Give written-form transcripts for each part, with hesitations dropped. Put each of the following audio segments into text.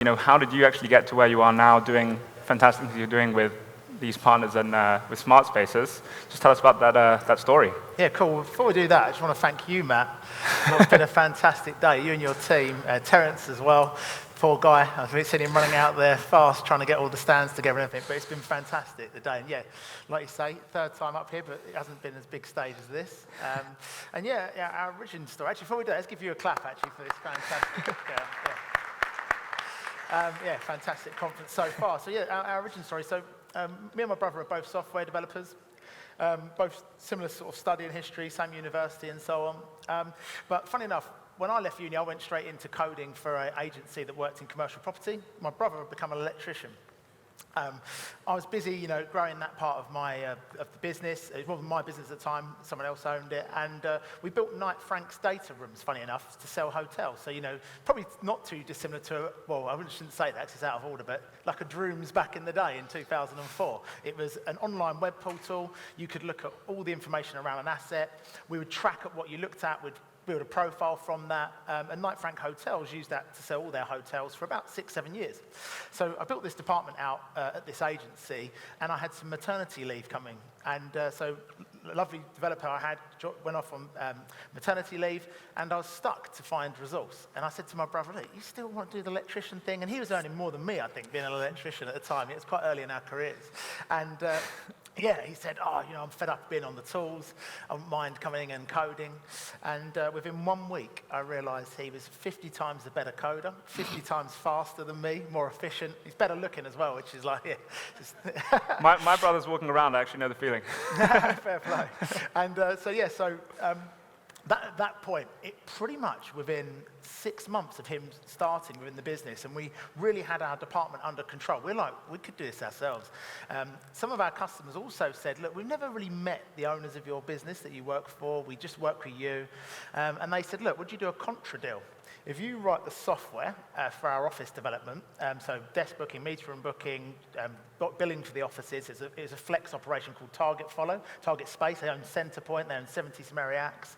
how did you actually get to where you are now, doing fantastic things you're doing with these partners and with Smart Spaces? Just tell us about that story. Yeah, cool. Well, before we do that, I just want to thank you, Matt. It's been a fantastic day. You and your team, Terence as well. Poor guy. I've seen him running out there fast, trying to get all the stands together and everything. But it's been fantastic the day. And yeah, like you say, third time up here, but it hasn't been as big stage as this. And yeah, our origin story. Actually, before we do that, let's give you a clap actually for this fantastic. Fantastic conference so far. So yeah, our origin story. So me and my brother are both software developers, both similar sort of study in history, same university and so on. But funny enough, when I left uni, I went straight into coding for an agency that worked in commercial property. My brother had become an electrician. I was busy, growing that part of the business. It wasn't my business at the time; someone else owned it, and we built Knight Frank's data rooms. Funny enough, to sell hotels. So probably not too dissimilar to I shouldn't say that; 'cause it's out of order. But like a Drooms back in the day in 2004, it was an online web portal. You could look at all the information around an asset. We would track at what you looked at. We'd build a profile from that, and Knight Frank Hotels used that to sell all their hotels for about 6-7 years. So I built this department out at this agency, and I had some maternity leave coming. And so a lovely developer I had went off on maternity leave, and I was stuck to find resource. And I said to my brother, look, you still want to do the electrician thing? And he was earning more than me, I think, being an electrician at the time. It was quite early in our careers. And he said, I'm fed up being on the tools. I wouldn't mind coming in and coding. And within 1 week, I realized he was 50 times the better coder, 50 times faster than me, more efficient. He's better looking as well, which is like, my brother's walking around, I actually know the feeling. Fair play. And that point, it pretty much within 6 months of him starting within the business, and we really had our department under control. We're like, we could do this ourselves. Some of our customers also said, look, we've never really met the owners of your business that you work for. We just work with you. And they said, look, would you do a contra deal? If you write the software for our office development, so desk booking, meter room booking, billing for the offices, it's a flex operation called Target Space. They own Centrepoint, they own 70 Smeriacs.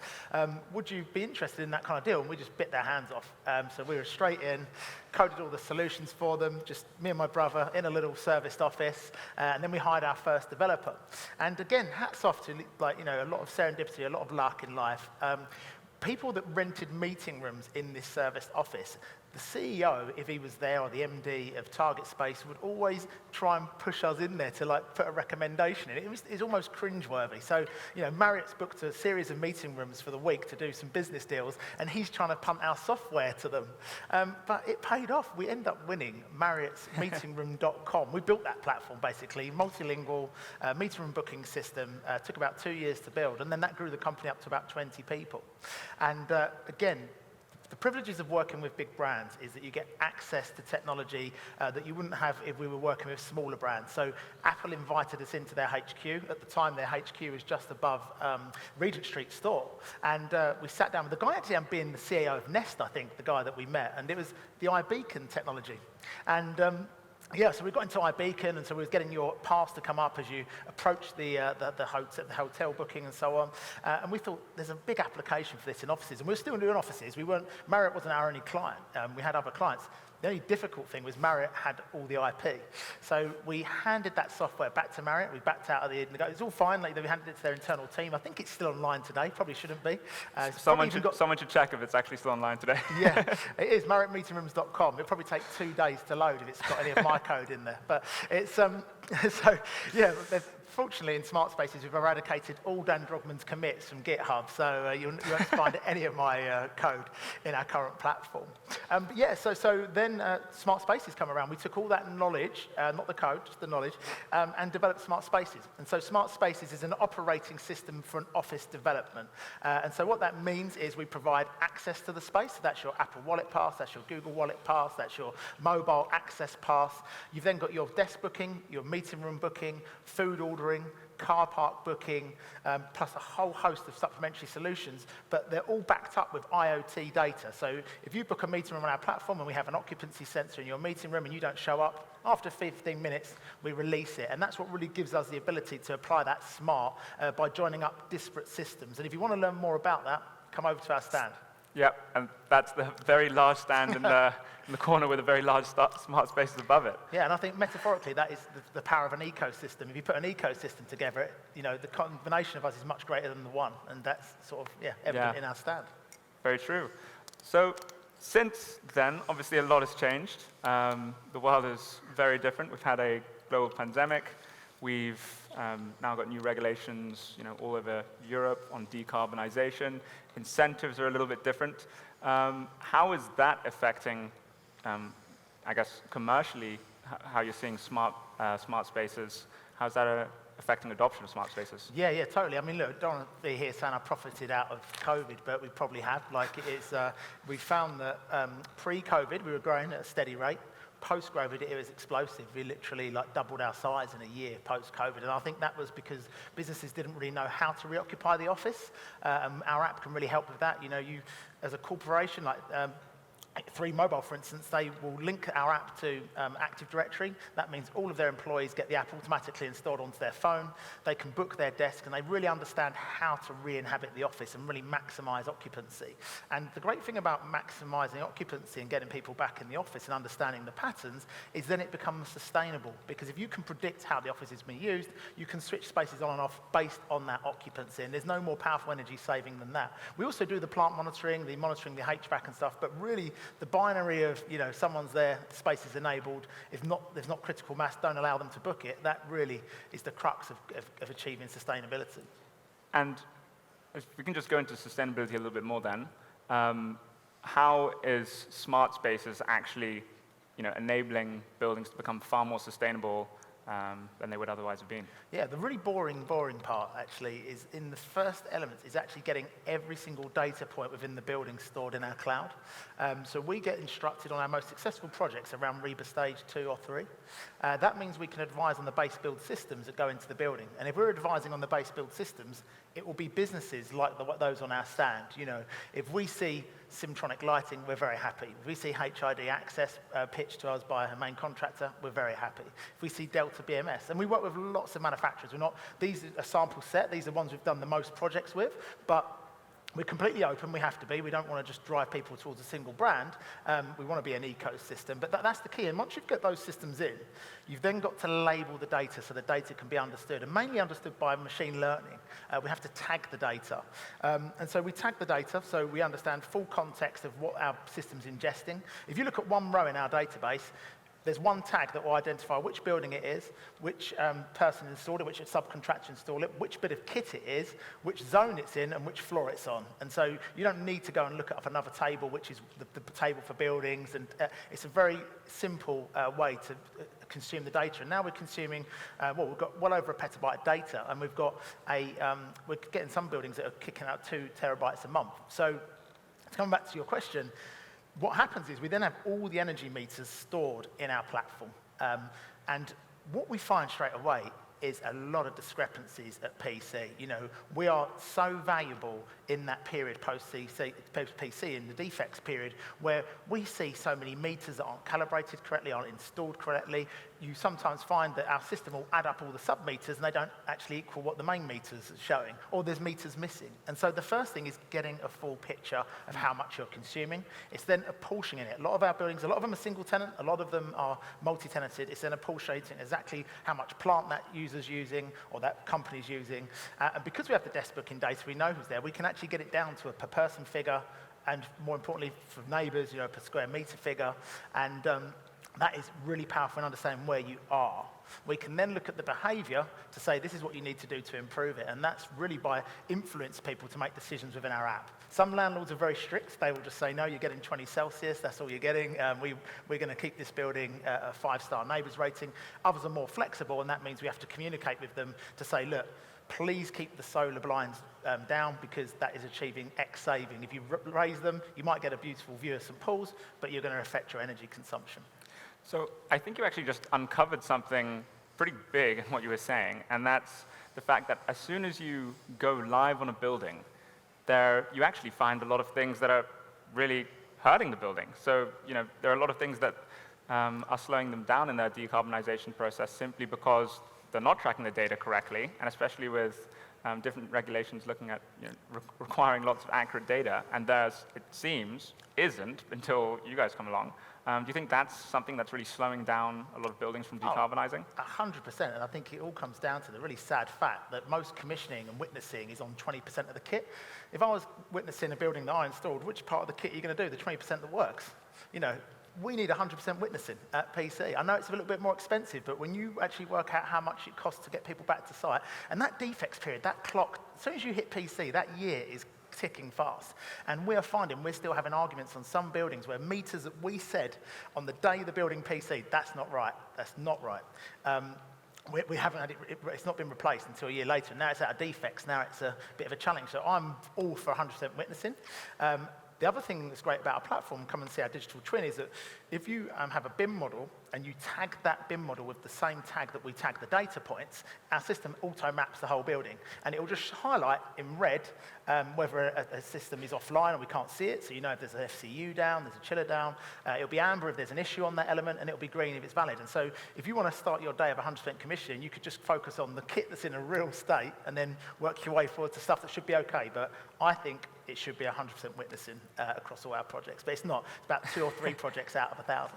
Would you be interested in that kind of deal? And we just bit their hands off. So we were straight in, coded all the solutions for them, just me and my brother in a little serviced office, and then we hired our first developer. And again, hats off to a lot of serendipity, a lot of luck in life. People that rented meeting rooms in this serviced office, the CEO, if he was there, or the MD of Target Space, would always try and push us in there to put a recommendation in. It's almost cringeworthy. So, Marriott's booked a series of meeting rooms for the week to do some business deals, and he's trying to punt our software to them. But it paid off. We ended up winning Marriott's meetingroom.com. We built that platform, basically, multilingual meeting room booking system. Took about 2 years to build, and then that grew the company up to about 20 people. And again, the privileges of working with big brands is that you get access to technology that you wouldn't have if we were working with smaller brands. So Apple invited us into their HQ. At the time, their HQ was just above Regent Street store. And we sat down with the guy, actually being the CEO of Nest, I think, the guy that we met. And it was the iBeacon technology. And so we got into iBeacon, and so we was getting your pass to come up as you approach the hotel booking and so on. And we thought there's a big application for this in offices, and we were still doing offices. Marriott wasn't our only client. We had other clients. The only difficult thing was Marriott had all the IP. So we handed that software back to Marriott. We backed out of the... It's all fine. We handed it to their internal team. I think it's still online today. Probably shouldn't be. Someone should check if it's actually still online today. Yeah, it is. MarriottMeetingRooms.com. It'll probably take 2 days to load if it's got any of my code in there. But it's... Fortunately, in Smart Spaces, we've eradicated all Dan Drogman's commits from GitHub, so you won't find any of my code in our current platform. So then Smart Spaces come around. We took all that knowledge, not the code, just the knowledge, and developed Smart Spaces. And so Smart Spaces is an operating system for an office development. And so what that means is we provide access to the space. So that's your Apple Wallet pass, that's your Google Wallet pass, that's your mobile access pass. You've then got your desk booking, your meeting room booking, food ordering, car park booking, plus a whole host of supplementary solutions, but they're all backed up with IoT data. So if you book a meeting room on our platform and we have an occupancy sensor in your meeting room and you don't show up, after 15 minutes, we release it. And that's what really gives us the ability to apply that smart by joining up disparate systems. And if you want to learn more about that, come over to our stand. Yep, and that's the very large stand in the corner with a very large smart spaces above it. Yeah, and I think metaphorically that is the power of an ecosystem. If you put an ecosystem together, the combination of us is much greater than the one, and that's sort of evident in our stand. Very true. So since then, obviously a lot has changed. The world is very different. We've had a global pandemic. We've now got new regulations, all over Europe on decarbonization. Incentives are a little bit different. How is that affecting, I guess, commercially, how you're seeing smart spaces? How's that affecting adoption of smart spaces? Yeah, totally. I mean, look, don't want to be here saying I profited out of COVID, but we probably have. We found that pre-COVID, we were growing at a steady rate. Post-COVID, it was explosive. We literally doubled our size in a year post-COVID. And I think that was because businesses didn't really know how to reoccupy the office. Our app can really help with that. You, as a corporation, 3 Mobile, for instance, they will link our app to Active Directory. That means all of their employees get the app automatically installed onto their phone. They can book their desk, and they really understand how to re-inhabit the office and really maximize occupancy. And the great thing about maximizing occupancy and getting people back in the office and understanding the patterns is then it becomes sustainable. Because if you can predict how the office is being used, you can switch spaces on and off based on that occupancy. And there's no more powerful energy saving than that. We also do the plant monitoring, the HVAC and stuff, but really the binary of, someone's there, the space is enabled, there's not critical mass, don't allow them to book it, that really is the crux of achieving sustainability. And if we can just go into sustainability a little bit more then, how is smart spaces actually, enabling buildings to become far more sustainable than they would otherwise have been? Yeah, the really boring part actually is in the first element is actually getting every single data point within the building stored in our cloud. So we get instructed on our most successful projects around REBA stage 2 or 3. That means we can advise on the base build systems that go into the building. And if we're advising on the base build systems, it will be businesses like those on our stand. If we see Simmtronic lighting, we're very happy. If we see HID access pitched to us by a main contractor, we're very happy. If we see Delta BMS, and we work with lots of manufacturers. These are a sample set. These are ones we've done the most projects with, but we're completely open. We have to be. We don't want to just drive people towards a single brand. We want to be an ecosystem, but that's the key. And once you've got those systems in, you've then got to label the data so the data can be understood, and mainly understood by machine learning. We have to tag the data. And so we tag the data so we understand full context of what our system's ingesting. If you look at one row in our database, there's one tag that will identify which building it is, which person installed it, which subcontractor installed it, which bit of kit it is, which zone it's in, and which floor it's on. And so you don't need to go and look up another table, which is the table for buildings. And it's a very simple way to consume the data. And now we're consuming, we've got well over a petabyte of data, and we've got we're getting some buildings that are kicking out 2 terabytes a month. So to come back to your question, what happens is we then have all the energy meters stored in our platform. And what we find straight away is a lot of discrepancies at PC. We are so valuable in that period post-PC, in the defects period, where we see so many meters that aren't calibrated correctly, aren't installed correctly. You sometimes find that our system will add up all the sub-meters and they don't actually equal what the main meters are showing, or there's meters missing. And so the first thing is getting a full picture of how much you're consuming. It's then apportioning it. A lot of our buildings, a lot of them are single tenant, a lot of them are multi-tenanted. It's then apportioning exactly how much plant that user's using or that company's using. And because we have the desk booking data, we know who's there, we can actually get it down to a per person figure, and more importantly for neighbours, per square metre figure. And that is really powerful in understanding where you are. We can then look at the behaviour to say this is what you need to do to improve it, and that's really by influencing people to make decisions within our app. Some landlords are very strict. They will just say, no, you're getting 20 Celsius, that's all you're getting. We're going to keep this building a 5-star neighbours rating. Others are more flexible, and that means we have to communicate with them to say, look, please keep the solar blinds down because that is achieving X saving. If you raise them, you might get a beautiful view of St. Paul's, but you're going to affect your energy consumption. So I think you actually just uncovered something pretty big in what you were saying, and that's the fact that as soon as you go live on a building, you actually find a lot of things that are really hurting the building. So there are a lot of things that are slowing them down in their decarbonization process simply because they're not tracking the data correctly, and especially with different regulations looking at requiring lots of accurate data, and theirs, it seems, isn't until you guys come along. Do you think that's something that's really slowing down a lot of buildings from decarbonizing? 100%, and I think it all comes down to the really sad fact that most commissioning and witnessing is on 20% of the kit. If I was witnessing a building that I installed, which part of the kit are you going to do, the 20% that works? We need 100% witnessing at PC. I know it's a little bit more expensive, but when you actually work out how much it costs to get people back to site, and that defects period, that clock, as soon as you hit PC, that year is ticking fast. And we're finding we're still having arguments on some buildings where meters that we said on the day the building PC, that's not right, that's not right. We haven't had it's not been replaced until a year later. Now it's out of defects, now it's a bit of a challenge. So I'm all for 100% witnessing. The other thing that's great about our platform, come and see our digital twin, is that if you have a BIM model and you tag that BIM model with the same tag that we tag the data points, our system auto-maps the whole building. And it will just highlight in red whether a system is offline and we can't see it. So you know if there's an FCU down, there's a chiller down. It'll be amber if there's an issue on that element, and it'll be green if it's valid. And so if you want to start your day of 100% commissioning, you could just focus on the kit that's in a real state and then work your way forward to stuff that should be okay. But I think it should be 100% witnessing across all our projects. But it's not. It's about 2 or 3 projects out of 1,000.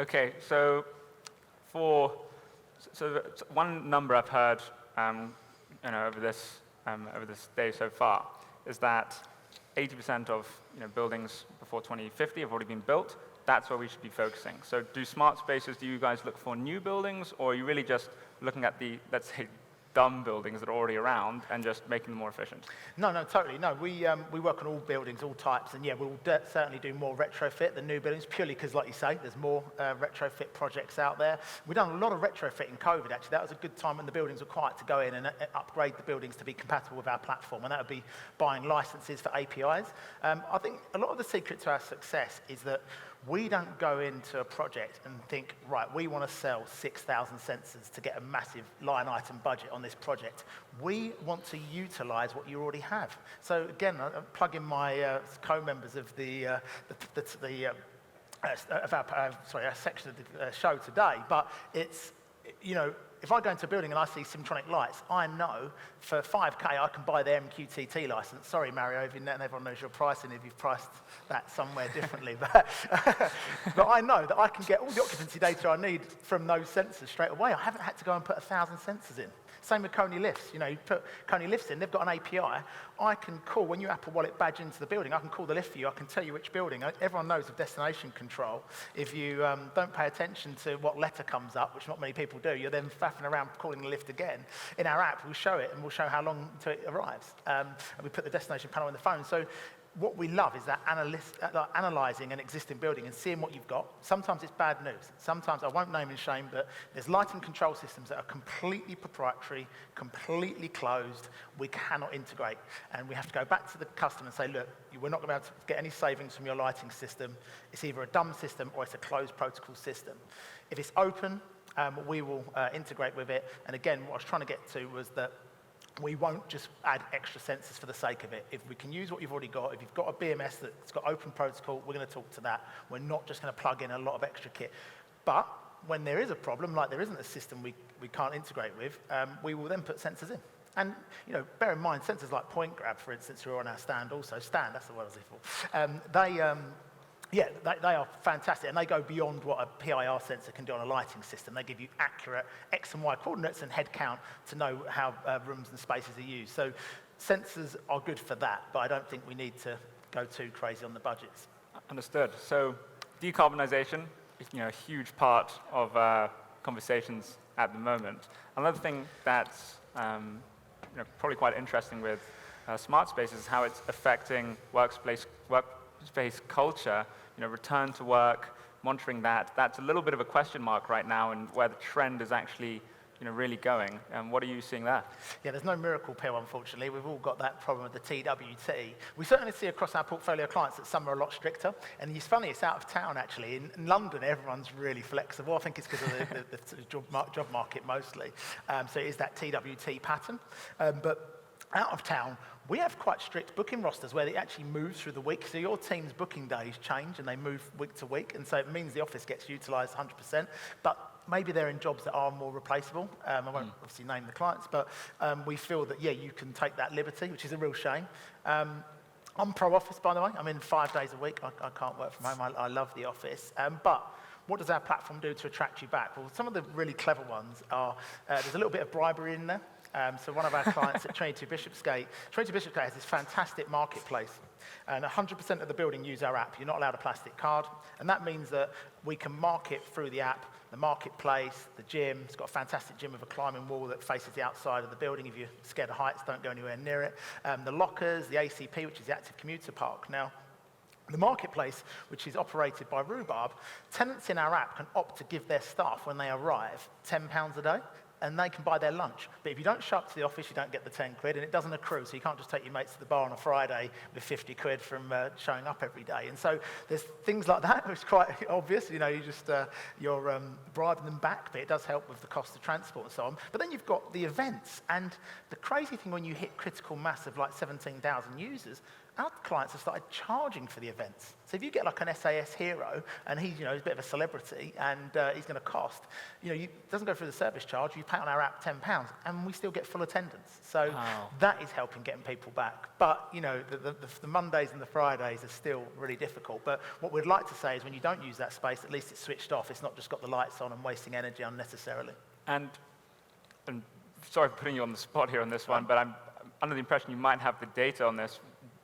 Okay, so one number I've heard over this day so far is that 80% of buildings before 2050 have already been built. That's where we should be focusing. So do smart spaces, do you guys look for new buildings, or are you really just looking at the, let's say, dumb buildings that are already around and just making them more efficient? No, totally. No, we work on all buildings, all types, and yeah, we'll certainly do more retrofit than new buildings, purely because, like you say, there's more retrofit projects out there. We've done a lot of retrofit in COVID, actually. That was a good time when the buildings were quiet to go in and upgrade the buildings to be compatible with our platform, and that would be buying licenses for APIs. I think a lot of the secret to our success is that we don't go into a project and think, right, we want to sell 6,000 sensors to get a massive line item budget on this project. We want to utilize what you already have. So again, I plug in my co-members of our section of the show today, but it's, if I go into a building and I see Simmtronic lights, I know for 5K I can buy the MQTT license. Sorry, Mario, everyone knows your pricing if you've priced that somewhere differently. But I know that I can get all the occupancy data I need from those sensors straight away. I haven't had to go and put 1,000 sensors in. Same with Kone lifts. You put Kone lifts in, they've got an API. I can call, when you Apple Wallet badge into the building, I can call the lift for you. I can tell you which building. Everyone knows of destination control. If you don't pay attention to what letter comes up, which not many people do, you're then faffing around calling the lift again. In our app, we'll show it, and we'll show how long until it arrives. And we put the destination panel in the phone. So what we love is that analysing an existing building and seeing what you've got. Sometimes it's bad news. Sometimes, I won't name and shame, but there's lighting control systems that are completely proprietary, completely closed. We cannot integrate. And we have to go back to the customer and say, look, we're not going to be able to get any savings from your lighting system. It's either a dumb system or it's a closed protocol system. If it's open, we will integrate with it. And again, what I was trying to get to was that we won't just add extra sensors for the sake of it. If we can use what you've already got, if you've got a BMS that's got open protocol, we're going to talk to that. We're not just going to plug in a lot of extra kit. But when there is a problem, like there isn't a system we can't integrate with, we will then put sensors in. And bear in mind, sensors like PointGrab, for instance, who are on our stand also. Stand, that's the word I was looking for. They are fantastic, and they go beyond what a PIR sensor can do on a lighting system. They give you accurate X and Y coordinates and head count to know how rooms and spaces are used. So sensors are good for that, but I don't think we need to go too crazy on the budgets. Understood. So decarbonization is a huge part of conversations at the moment. Another thing that's probably quite interesting with smart spaces is how it's affecting workspace culture, return to work, monitoring that. That's a little bit of a question mark right now, and where the trend is actually really going. What are you seeing there? Yeah, there's no miracle pill, unfortunately. We've all got that problem with the TWT. We certainly see across our portfolio clients that some are a lot stricter. And it's funny, it's out of town, actually. In London, everyone's really flexible. I think it's because of the job market mostly. So it is that TWT pattern. But Out of town, we have quite strict booking rosters where it actually moves through the week. So your team's booking days change and they move week to week. And so it means the office gets utilized 100%. But maybe they're in jobs that are more replaceable. I won't obviously name the clients, but we feel that, yeah, you can take that liberty, which is a real shame. I'm pro-office, by the way. I'm in 5 days a week. I can't work from home. I love the office. But what does our platform do to attract you back? Well, some of the really clever ones are, there's a little bit of bribery in there. So one of our clients at 22 Bishopsgate has this fantastic marketplace, and 100% of the building use our app. You're not allowed a plastic card, and that means that we can market through the app, the marketplace, the gym. It's got a fantastic gym with a climbing wall that faces the outside of the building. If you're scared of heights, don't go anywhere near it. The lockers, the ACP, which is the Active Commuter Park. Now, the marketplace, which is operated by Rhubarb, tenants in our app can opt to give their staff, when they arrive, £10 a day, and they can buy their lunch. But if you don't show up to the office, you don't get the 10 quid, and it doesn't accrue, so you can't just take your mates to the bar on a Friday with 50 quid from showing up every day. And so there's things like that, which is quite obvious. You know, you're bribing them back, but it does help with the cost of transport and so on. But then you've got the events, and the crazy thing when you hit critical mass of like 17,000 users, our clients have started charging for the events. So if you get like an SAS hero, and he's a bit of a celebrity, and he's going to cost, it doesn't go through the service charge. You pay on our app £10, and we still get full attendance. So that is helping getting people back. But the Mondays and the Fridays are still really difficult. But what we'd like to say is when you don't use that space, at least it's switched off. It's not just got the lights on and wasting energy unnecessarily. And sorry for putting you on the spot here on this one, but I'm under the impression you might have the data on this.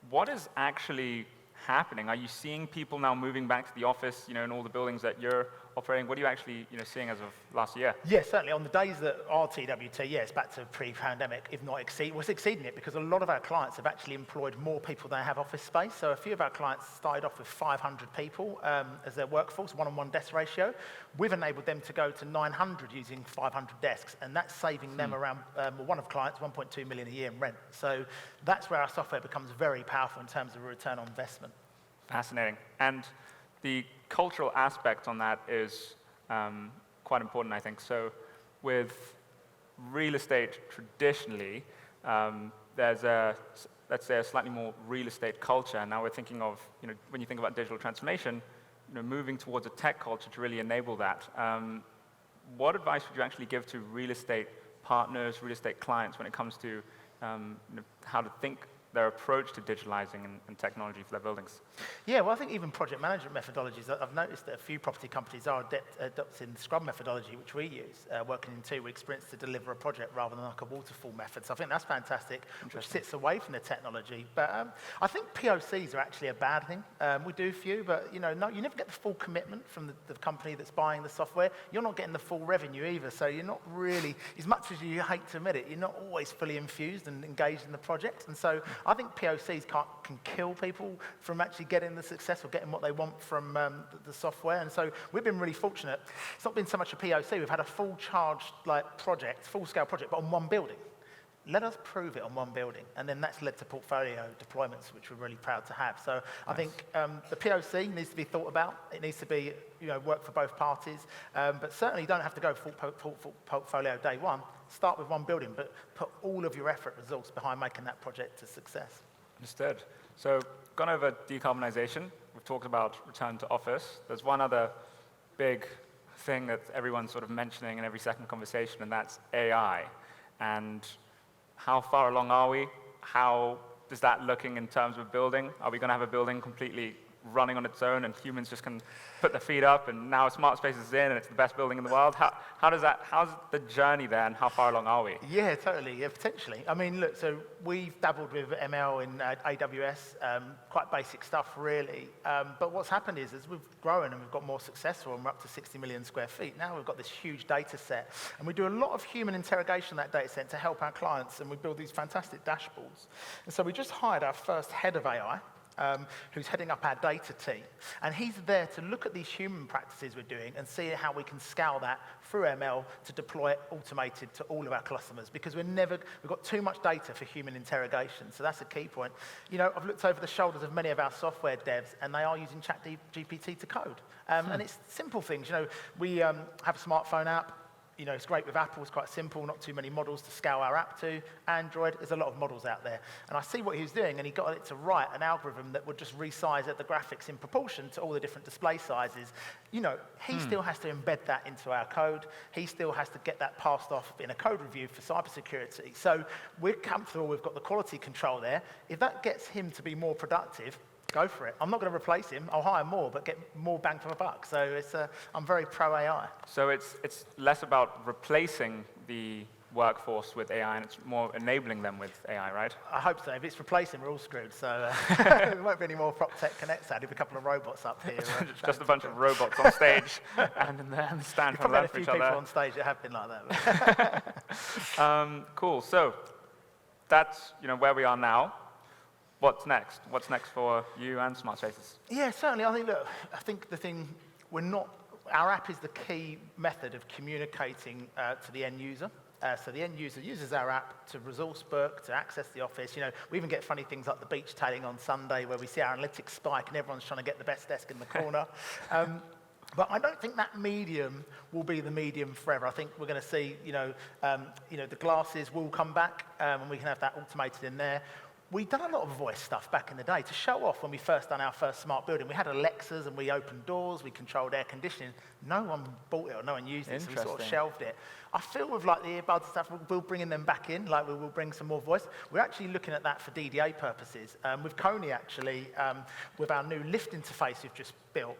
What is actually happening? Are you seeing people now moving back to the office, in all the buildings that you're operating? What are you actually, seeing as of last year? Yeah, certainly. On the days that are TWT, it's back to pre-pandemic, if not exceed. We're exceeding it because a lot of our clients have actually employed more people than have office space. So a few of our clients started off with 500 people as their workforce, one-on-one desk ratio. We've enabled them to go to 900 using 500 desks, and that's saving them around, one of clients, 1.2 million a year in rent. So that's where our software becomes very powerful in terms of a return on investment. Fascinating. And the cultural aspect on that is quite important, I think. So with real estate traditionally, there's let's say, a slightly more real estate culture. Now we're thinking of, when you think about digital transformation, moving towards a tech culture to really enable that. What advice would you actually give to real estate partners, real estate clients when it comes to how to think their approach to digitalizing and technology for their buildings? Yeah, well, I think even project management methodologies, I've noticed that a few property companies are adopting the Scrum methodology, which we use, working in 2 week sprints to deliver a project rather than like a waterfall method. So I think that's fantastic, which sits away from the technology. But I think POCs are actually a bad thing. We do a few, but no, you never get the full commitment from the company that's buying the software. You're not getting the full revenue either, so you're not really, as much as you hate to admit it, you're not always fully infused and engaged in the project. And so I think POCs can kill people from actually getting the success or getting what they want from the software. And so we've been really fortunate. It's not been so much a POC. We've had a full charged project, full-scale project, but on one building. Let us prove it on one building. And then that's led to portfolio deployments, which we're really proud to have. So I think the POC needs to be thought about. It needs to be work for both parties. But certainly you don't have to go full portfolio day one. Start with one building, but put all of your effort, resource behind making that project a success. Understood. So gone over decarbonization. We've talked about return to office. There's one other big thing that everyone's sort of mentioning in every second conversation, and that's AI. And how far along are we? How is that looking in terms of building? Are we going to have a building completely running on its own and humans just can put their feet up and now Smart Space is in and it's the best building in the world? How's the journey there and how far along are we? Yeah, totally, yeah, potentially. I mean, look, so we've dabbled with ML in AWS, quite basic stuff really. But what's happened is as we've grown and we've got more successful and we're up to 60 million square feet, now we've got this huge data set. And we do a lot of human interrogation in that data set to help our clients, and we build these fantastic dashboards. And so we just hired our first head of AI, who's heading up our data team. And he's there to look at these human practices we're doing and see how we can scale that through ML to deploy it automated to all of our customers, because we've got too much data for human interrogation. So that's a key point. I've looked over the shoulders of many of our software devs, and they are using ChatGPT to code. And it's simple things. We have a smartphone app. it's great with Apple, it's quite simple, not too many models to scale our app to. Android, there's a lot of models out there. And I see what he was doing, and he got it to write an algorithm that would just resize the graphics in proportion to all the different display sizes. He still has to embed that into our code. He still has to get that passed off in a code review for cybersecurity. So we're comfortable, we've got the quality control there. If that gets him to be more productive, go for it. I'm not going to replace him. I'll hire more, but get more bang for my buck. So I'm very pro AI. So it's less about replacing the workforce with AI, and it's more enabling them with AI, right? I hope so. If it's replacing, we're all screwed. So there won't be any more PropTech Connect. There'll be a couple of robots up here. Just a bunch of robots on stage and in the stand for learn for each other. Probably a few people on stage that have been like that. Cool. So that's where we are now. What's next? What's next for you and Smart Spaces? Yeah, certainly. I think the thing our app is the key method of communicating to the end user. So the end user uses our app to resource book, to access the office. We even get funny things like the beach tailing on Sunday where we see our analytics spike and everyone's trying to get the best desk in the corner. But I don't think that medium will be the medium forever. I think we're going to see, the glasses will come back and we can have that automated in there. We've done a lot of voice stuff back in the day to show off when we first done our first smart building. We had Alexas and we opened doors, we controlled air conditioning. No one bought it or no one used it, so we sort of shelved it. I feel with the earbuds and stuff, we'll bring them back in, we will bring some more voice. We're actually looking at that for DDA purposes. With Kone, actually, with our new lift interface we've just built,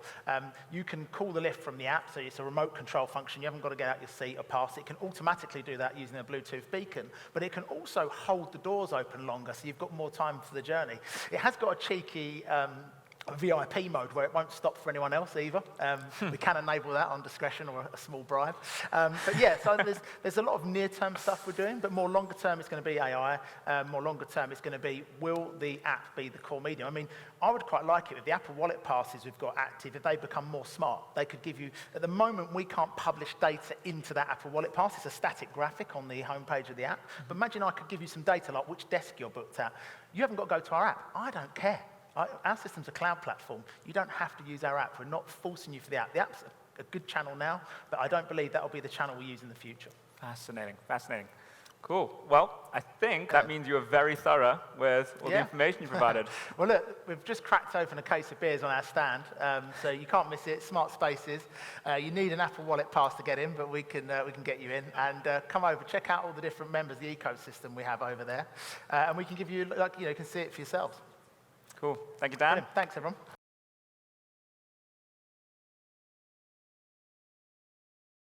you can call the lift from the app, so it's a remote control function. You haven't got to get out your seat or pass it. It can automatically do that using a Bluetooth beacon, but it can also hold the doors open longer, so you've got more time for the journey. It has got a cheeky VIP mode where it won't stop for anyone else either. We can enable that on discretion or a small bribe. But yeah, so there's a lot of near-term stuff we're doing, but more longer-term it's going to be AI. More longer-term it's going to be, will the app be the core medium? I mean, I would quite like it with the Apple Wallet passes we've got active. If they become more smart, they could give you, at the moment we can't publish data into that Apple Wallet pass. It's a static graphic on the homepage of the app. But imagine I could give you some data like which desk you're booked at. You haven't got to go to our app. I don't care. Our system's a cloud platform. You don't have to use our app. We're not forcing you for the app. The app's a good channel now, but I don't believe that will be the channel we use in the future. Fascinating, fascinating. Cool. Well, I think that means you were very thorough with all the information you provided. Well, look, we've just cracked open a case of beers on our stand, so you can't miss it. Smart Spaces. You need an Apple Wallet pass to get in, but we can get you in. And come over, check out all the different members of the ecosystem we have over there, and we can give you, you can see it for yourselves. Cool. Thank you, Dan. Brilliant. Thanks, everyone.